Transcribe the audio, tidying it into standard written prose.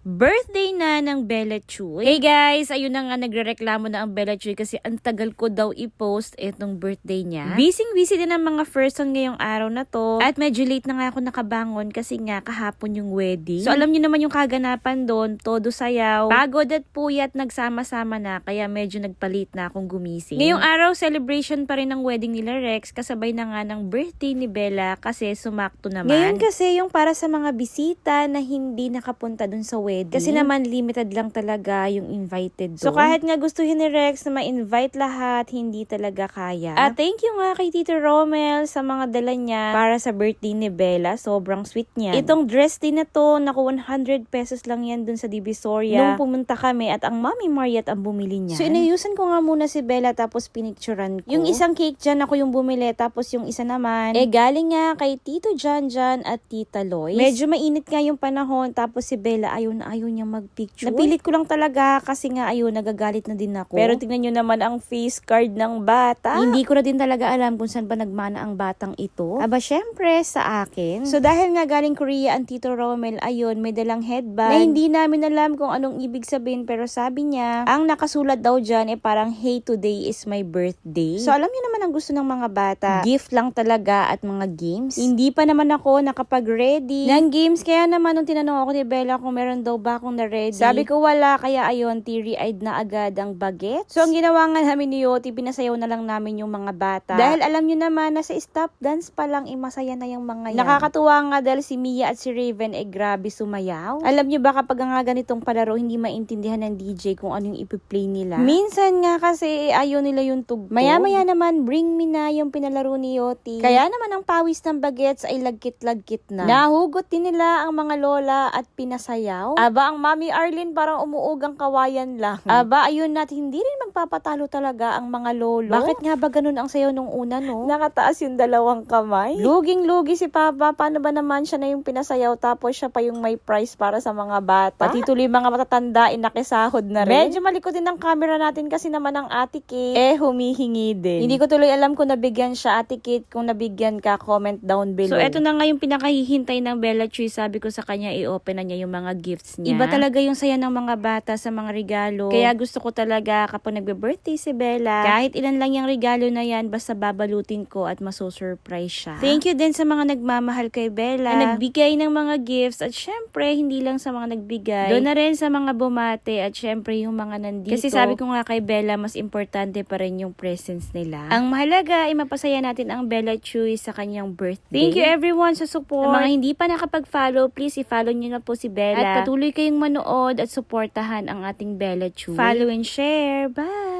Birthday na ng Bella Chuy. Hey guys, ayun na nga nagrereklamo na ang Bella Chuy kasi ang tagal ko daw i-post itong birthday niya. Busy din ang mga person ngayong araw na to at medyo late na nga ako nakabangon kasi nga kahapon yung wedding. So alam niyo naman yung kaganapan doon, todo sayaw, pagod at puyat nagsama-sama na kaya medyo nagpalit na akong gumising. Ngayong araw celebration pa rin ng wedding nila Rex kasabay na nga ng birthday ni Bella kasi sumakto naman. Ngayon kasi yung para sa mga bisita na hindi nakapunta dun sa wedding. Kasi naman limited lang talaga yung invited doon. So kahit nga gustuhin ni Rex na ma-invite lahat, hindi talaga kaya. At thank you nga kay Tito Romel sa mga dala niya para sa birthday ni Bella. Sobrang sweet niya. Itong dress din na to, naku 100 pesos lang yan dun sa Divisoria. Nung pumunta kami at ang Mami Mariat ang bumili niya. So inayusan ko nga muna si Bella tapos pinicturan ko. Yung isang cake dyan ako yung bumili tapos yung isa naman galing nga kay Tito Janjan at Tita Lois. Medyo mainit nga yung panahon tapos si Bella ayaw niya magpicture. Napilit ko lang talaga kasi nga nagagalit na din ako. Pero tingnan nyo naman ang face card ng bata. Hindi ko na din talaga alam kung saan ba nagmana ang batang ito. Aba syempre sa akin. So dahil nga galing Korea ang Tito Romel, may dalang headband na hindi namin alam kung anong ibig sabihin pero sabi niya, ang nakasulat daw dyan parang hey today is my birthday. So alam niyo naman ang gusto ng mga bata. Gift lang talaga at mga games. Hindi pa naman ako nakapag-ready ng games kaya naman nung tinanong ako ni Bella kung meron daw ba akong na-ready. Sabi ko wala, kaya teary-eyed na agad ang baget. So ang ginawa nga namin ni Yoti, pinasayaw na lang namin yung mga bata. Dahil alam nyo naman na sa stop dance pa lang, masaya na yung mga yan. Nakakatuwa nga dahil si Mia at si Raven grabe sumayaw. Alam nyo ba kapag nga ganitong palaro, hindi maintindihan ng DJ kung ano yung ipi-play nila. Minsan nga kasi ayaw nila yung tugtog. Maya-maya naman, bring me na yung pinalaro ni Yoti. Kaya naman ang pawis ng bagets ay lagkit-lagkit na. Nahugot din nila ang mga lola at pinasayaw. Aba, ang Mami Arlene parang umuugang kawayan lang. Aba, ayun natin, hindi rin magpapatalo talaga ang mga lolo. Bakit nga ba ganun ang sayaw nung una, no? Nakataas yung dalawang kamay. Luging-lugi si Papa. Paano ba naman siya na yung pinasayaw tapos siya pa yung may prize para sa mga bata? Pati tuloy mga matatanda, nakisahod na rin. Medyo malikot din ang camera natin kasi naman ang Ate Kate, humihingi din. Hindi ko tuloy alam kung nabigyan siya, Ate Kate. Kung nabigyan ka, comment down below. So, eto na nga yung pinakahihintay ng Bella Chuy. Sabi ko sa kanya, i-open na niya yung mga gifts niya. Iba talaga yung saya ng mga bata sa mga regalo. Kaya gusto ko talaga kapag nagbe-birthday si Bella, kahit ilan lang yung regalo na yan, basta babalutin ko at maso-surprise siya. Thank you din sa mga nagmamahal kay Bella, na nagbigay ng mga gifts at syempre, hindi lang sa mga nagbigay, doon na rin sa mga bumate at syempre yung mga nandito. Kasi sabi ko nga kay Bella, mas importante pa rin yung presence nila. Ang mahalaga ay mapasaya natin ang Bella Chuy sa kanyang birthday. Thank you everyone sa support. Sa mga hindi pa nakapag-follow, please i-follow nyo na po si Bella. At patuloy kayong manood at suportahan ang ating Bella Chuy. Follow and share. Bye!